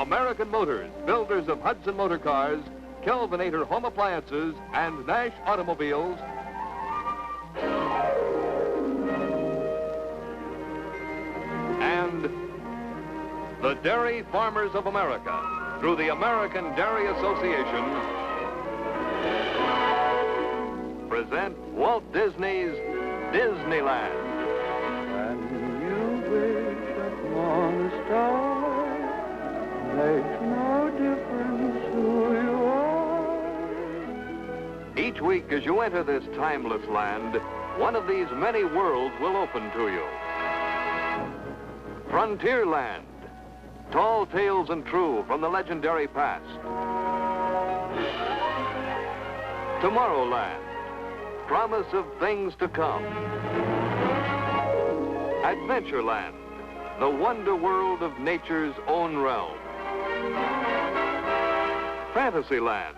American Motors, builders of Hudson Motor Cars, Kelvinator Home Appliances, and Nash Automobiles, and the Dairy Farmers of America, through the American Dairy Association, present Walt Disney's Disneyland. And you wish upon a star, makes no difference who you are. Each week as you enter this timeless land, one of these many worlds will open to you. Frontierland, tall tales and true from the legendary past. Tomorrowland, promise of things to come. Adventureland, the wonder world of nature's own realm. Fantasyland,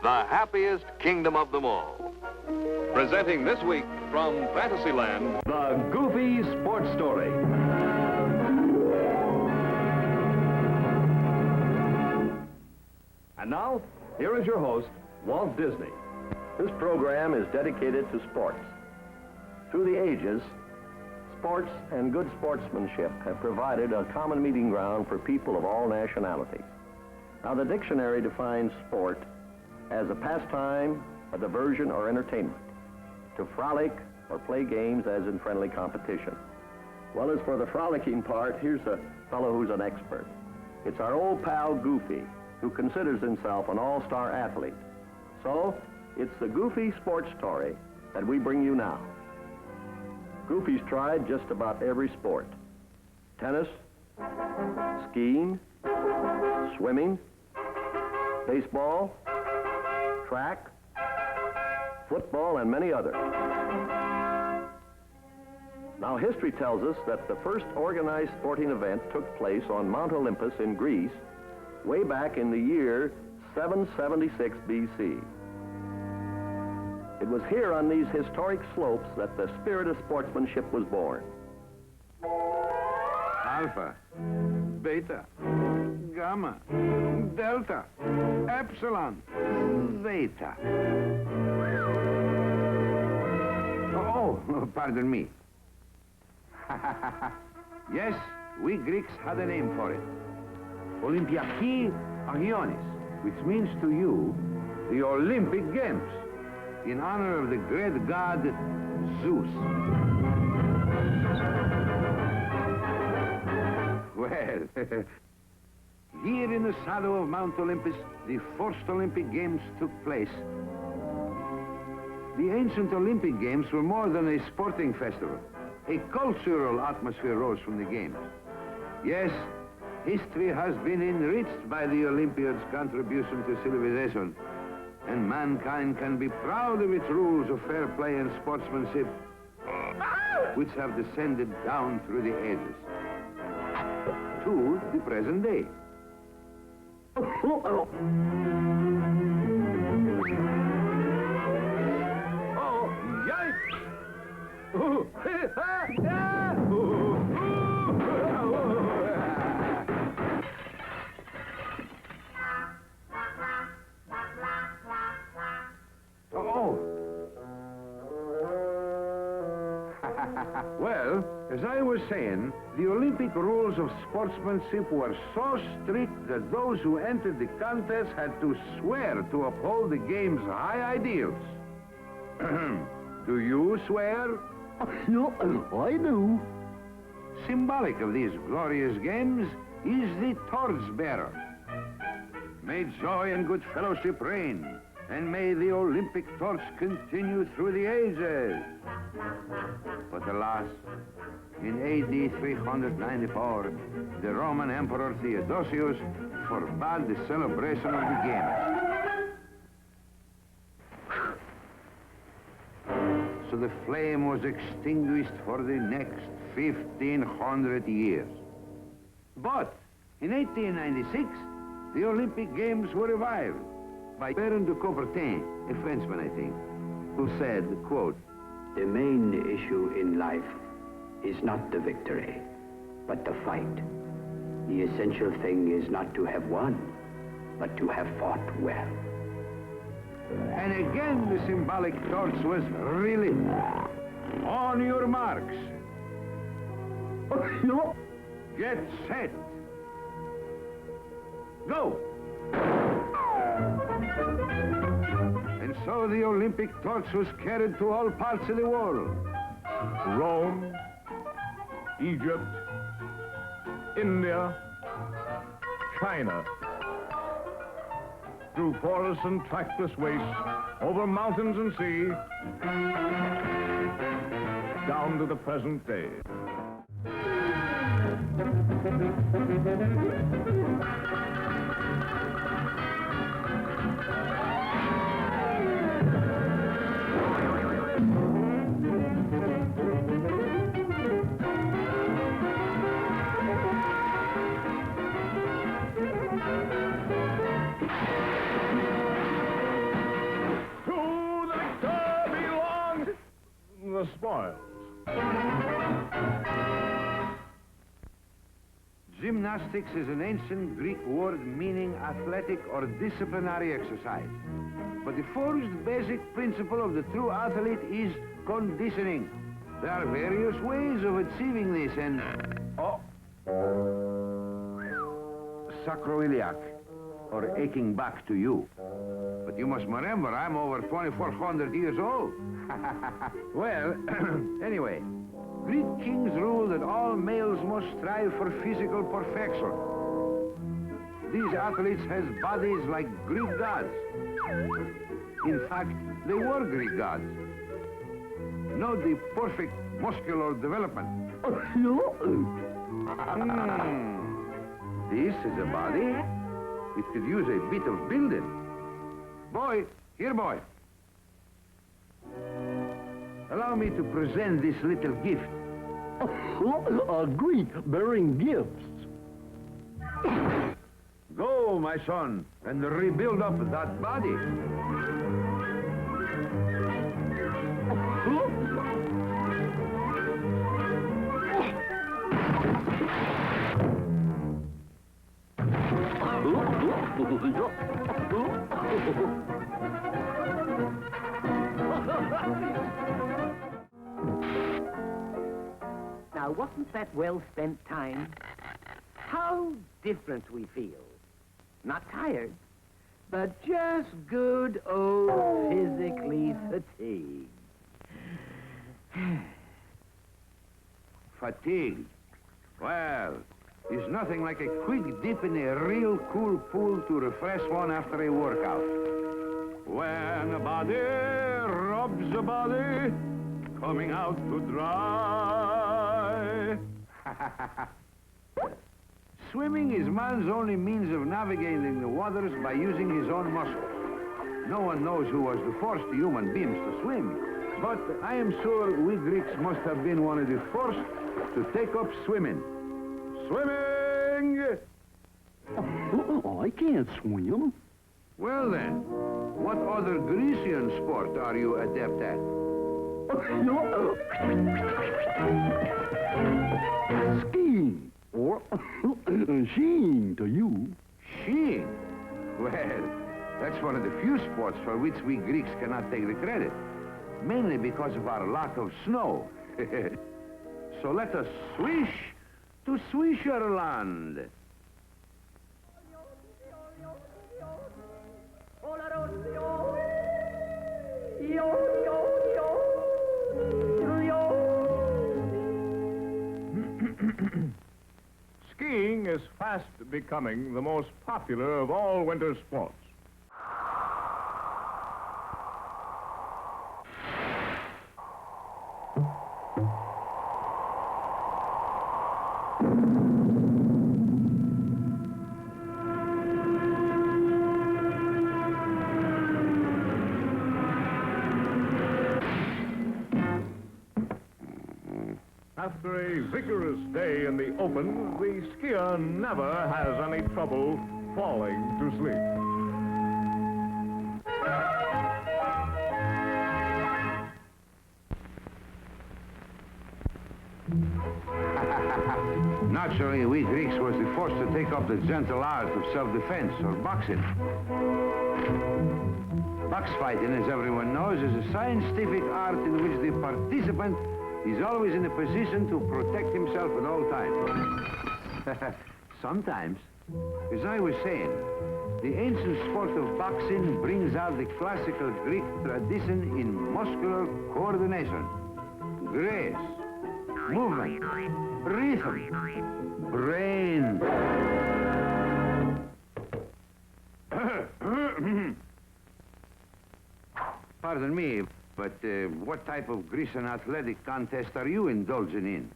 the happiest kingdom of them all. Presenting this week from Fantasyland, The Goofy Sports Story. And now, here is your host, Walt Disney. This program is dedicated to sports. Through the ages, sports and good sportsmanship have provided a common meeting ground for people of all nationalities. Now, the dictionary defines sport as a pastime, a diversion, or entertainment, to frolic or play games as in friendly competition. Well, as for the frolicking part, here's a fellow who's an expert. It's our old pal Goofy, who considers himself an all-star athlete. So, it's the Goofy Sports Story that we bring you now. Goofy's tried just about every sport. Tennis, skiing, swimming, baseball, track, football, and many others. Now, history tells us that the first organized sporting event took place on Mount Olympus in Greece way back in the year 776 BC. It was here on these historic slopes that the spirit of sportsmanship was born. Alpha, beta, gamma, delta, epsilon, zeta. Oh, pardon me. Yes, we Greeks had a name for it. Olympiaki Agionis, which means to you the Olympic Games, in honor of the great god Zeus. Well, here in the shadow of Mount Olympus, the first Olympic Games took place. The ancient Olympic Games were more than a sporting festival. A cultural atmosphere rose from the Games. Yes, history has been enriched by the Olympiads' contribution to civilization, and mankind can be proud of its rules of fair play and sportsmanship, which have descended down through the ages to the present day. Oh, yikes! Well, as I was saying, the Olympic rules of sportsmanship were so strict that those who entered the contest had to swear to uphold the game's high ideals. Do you swear? No, I do. Symbolic of these glorious games is the torch-bearer. May joy and good fellowship reign, and may the Olympic torch continue through the ages. But alas, in AD 394, the Roman Emperor Theodosius forbade the celebration of the games. So the flame was extinguished for the next 1,500 years. But in 1896, the Olympic Games were revived by Baron de Coubertin, a Frenchman, I think, who said, quote, "The main issue in life is not the victory, but the fight. The essential thing is not to have won, but to have fought well. And again, the symbolic torch was relit. On your marks. Get set. Go! And so the Olympic torch was carried to all parts of the world. Rome, Egypt, India, China. Through forests and trackless wastes, over mountains and sea, down to the present day. The spoils. Gymnastics is an ancient Greek word meaning athletic or disciplinary exercise. But the first basic principle of the true athlete is conditioning. There are various ways of achieving this and... sacroiliac, or aching back to you. But you must remember, I'm over 2,400 years old. Well, anyway, Greek kings rule that all males must strive for physical perfection. These athletes has bodies like Greek gods. In fact, they were Greek gods. Note the perfect muscular development. This is a body. It could use a bit of building. Boy, here, boy. Allow me to present this little gift. A Greek bearing gifts. Go, my son, and rebuild up that body. Now, wasn't that well-spent time? How different we feel. Not tired, but just good old physically fatigued. Fatigue. Well, there's nothing like a quick dip in a real cool pool to refresh one after a workout. When a body rubs a body, coming out to dry. Swimming is man's only means of navigating the waters by using his own muscles. No one knows who was the first human beings to swim, but I am sure we Greeks must have been one of the first to take up swimming. Swimming! I can't swim. Well then, what other Grecian sport are you adept at? Skiing. Or skiing to you. Skiing? Well, that's one of the few sports for which we Greeks cannot take the credit. Mainly because of our lack of snow. So let us swish to Swisherland. Skiing is fast becoming the most popular of all winter sports. After a vigorous day in the open, the skier never has any trouble falling to sleep. Naturally, we Greeks was the first to take up the gentle art of self-defense, or boxing. Box fighting, as everyone knows, is a scientific art in which the participant is always in a position to protect himself at all times. Sometimes, as I was saying, the ancient sport of boxing brings out the classical Greek tradition in muscular coordination, grace, movement, rhythm, brain. Pardon me, but what type of Grecian athletic contest are you indulging in?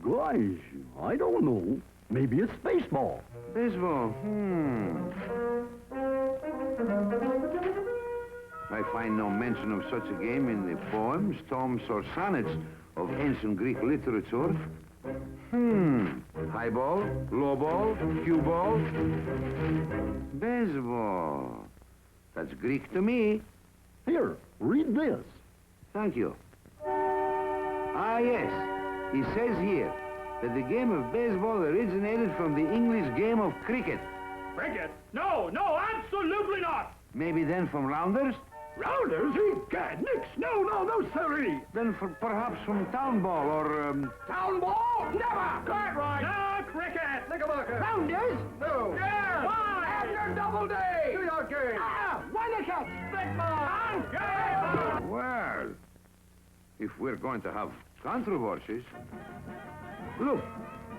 Guys, I don't know. Maybe it's baseball. Baseball, I find no mention of such a game in the poems, tomes, or sonnets of ancient Greek literature. High ball, low ball, cue ball. Baseball. That's Greek to me. Here, read this. Thank you. Ah, yes. He says here that the game of baseball originated from the English game of cricket. Cricket? No, absolutely not! Maybe then from rounders? Rounders? Egad, nix! No, sirree! Then perhaps from town ball or, Town ball? Never! Quite right! No, cricket! Knickerbocker! Rounders? No! Yes! Why? After double day! New York game! Winnicott! Big ball! well, if we're going to have controversies. Look,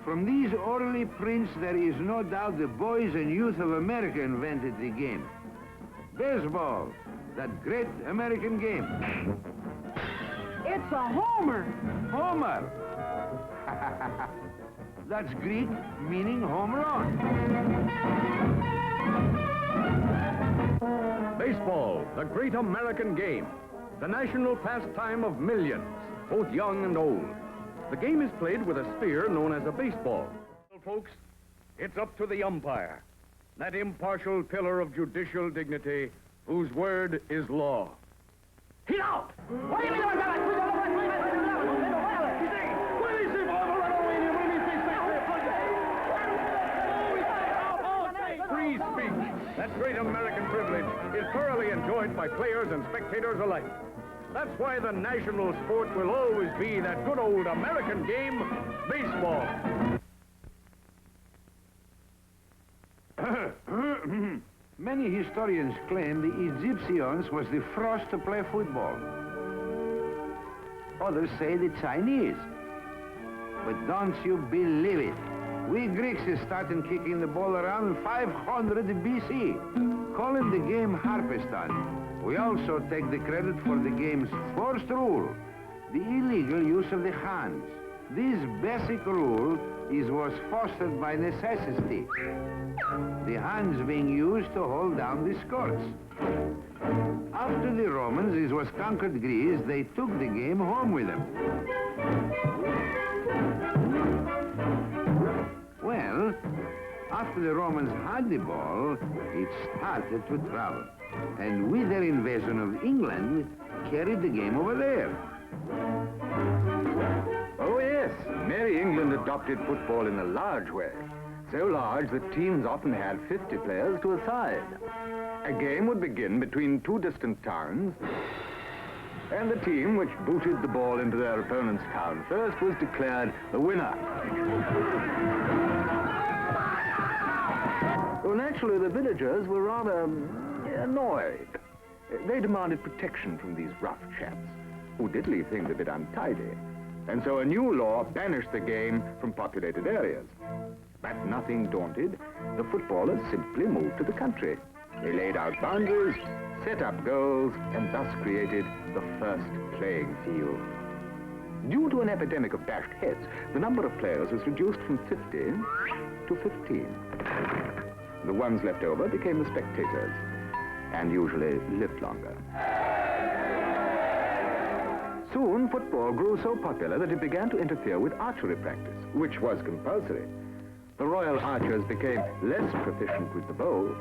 from these early prints, there is no doubt the boys and youth of America invented the game. Baseball, that great American game. It's a homer. Homer. That's Greek, meaning home run. Baseball, the great American game. The national pastime of millions, both young and old. The game is played with a spear known as a baseball. Well, folks, it's up to the umpire, that impartial pillar of judicial dignity whose word is law. He's out! What do you mean by that? Free speech, that great American privilege, is thoroughly enjoyed by players and spectators alike. That's why the national sport will always be that good old American game, baseball. Many historians claim the Egyptians was the first to play football. Others say the Chinese. But don't you believe it? We Greeks started kicking the ball around 500 BC, calling the game harpestan. We also take the credit for the game's first rule, the illegal use of the hands. This basic rule was fostered by necessity, the hands being used to hold down the skirts. After the Romans was conquered Greece, they took the game home with them. Well, after the Romans had the ball, it started to travel. And with their invasion of England, carried the game over there. Oh, yes. Merry England adopted football in a large way. So large that teams often had 50 players to a side. A game would begin between two distant towns, and the team which booted the ball into their opponent's town first was declared the winner. Well, naturally, the villagers were rather annoyed. They demanded protection from these rough chaps, who did leave things a bit untidy. And so a new law banished the game from populated areas. But nothing daunted, the footballers simply moved to the country. They laid out boundaries, set up goals, and thus created the first playing field. Due to an epidemic of bashed heads, the number of players was reduced from 50 to 15. The ones left over became the spectators, and usually lived longer. Soon, football grew so popular that it began to interfere with archery practice, which was compulsory. The royal archers became less proficient with the bow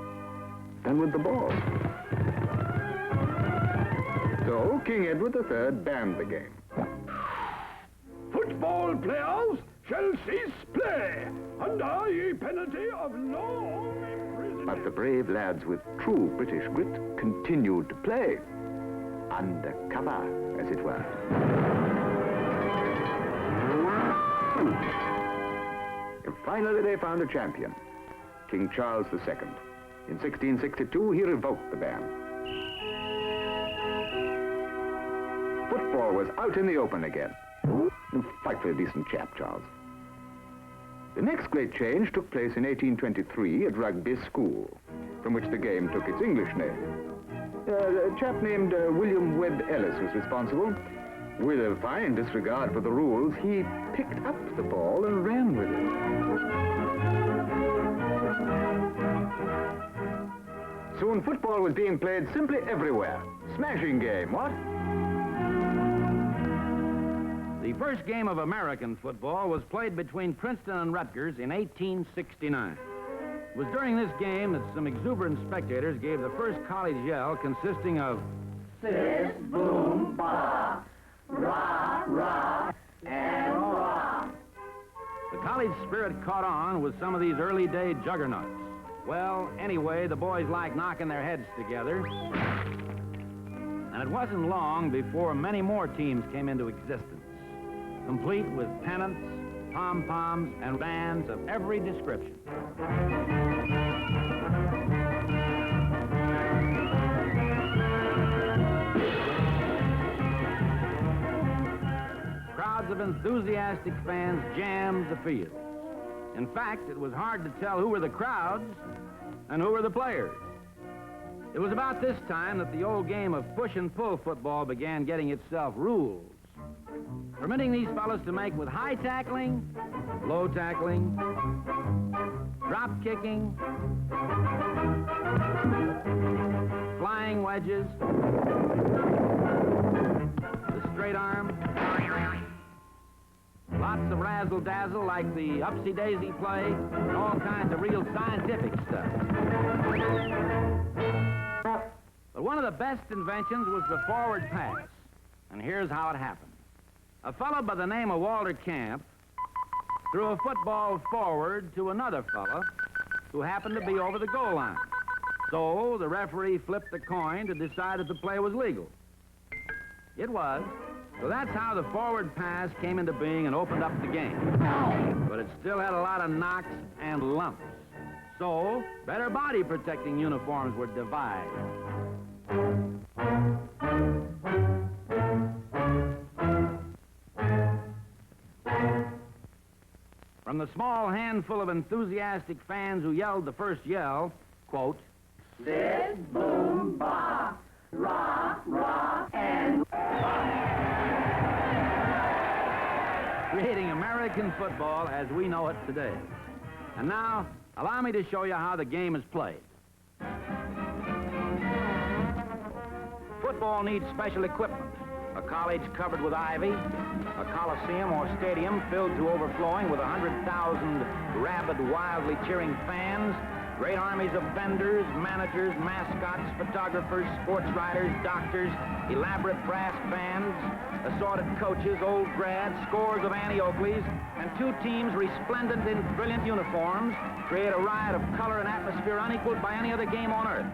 than with the ball. So, King Edward III banned the game. Football players, shall cease play under ye penalty of long imprisonment. But the brave lads with true British grit continued to play. Undercover, as it were. And finally they found a champion, King Charles II. In 1662, he revoked the ban. Football was out in the open again. Fight for a decent chap, Charles. The next great change took place in 1823 at Rugby School, from which the game took its English name. A chap named William Webb Ellis was responsible. With a fine disregard for the rules, he picked up the ball and ran with it. Soon football was being played simply everywhere. Smashing game, what? The first game of American football was played between Princeton and Rutgers in 1869. It was during this game that some exuberant spectators gave the first college yell consisting of Sis, boom, ba, rah, rah, and rah. The college spirit caught on with some of these early day juggernauts. Well, anyway, the boys liked knocking their heads together. And it wasn't long before many more teams came into existence, complete with pennants, pom-poms, and bands of every description. Crowds of enthusiastic fans jammed the field. In fact, it was hard to tell who were the crowds and who were the players. It was about this time that the old game of push and pull football began getting itself rules, permitting these fellows to make with high tackling, low tackling, drop kicking, flying wedges, the straight arm, lots of razzle-dazzle like the upsy-daisy play, and all kinds of real scientific stuff. But one of the best inventions was the forward pass, and here's how it happened. A fellow by the name of Walter Camp threw a football forward to another fellow who happened to be over the goal line. So the referee flipped the coin to decide if the play was legal. It was. So that's how the forward pass came into being and opened up the game. But it still had a lot of knocks and lumps. So better body protecting uniforms were devised. From the small handful of enthusiastic fans who yelled the first yell, quote, Sis, boom, ba, rah, rah, and creating American football as we know it today. And now, allow me to show you how the game is played. Football needs special equipment. A college covered with ivy, a coliseum or stadium filled to overflowing with 100,000 rabid, wildly cheering fans, great armies of vendors, managers, mascots, photographers, sports writers, doctors, elaborate brass bands, assorted coaches, old grads, scores of Annie Oakleys, and two teams resplendent in brilliant uniforms create a riot of color and atmosphere unequaled by any other game on earth.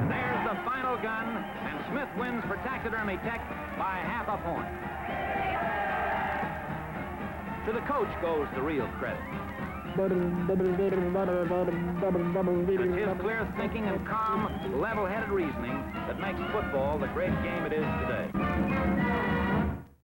There's the final gun, and Smith wins for Taxidermy Tech by half a point. To the coach goes the real credit. It's his clear thinking and calm, level-headed reasoning that makes football the great game it is today.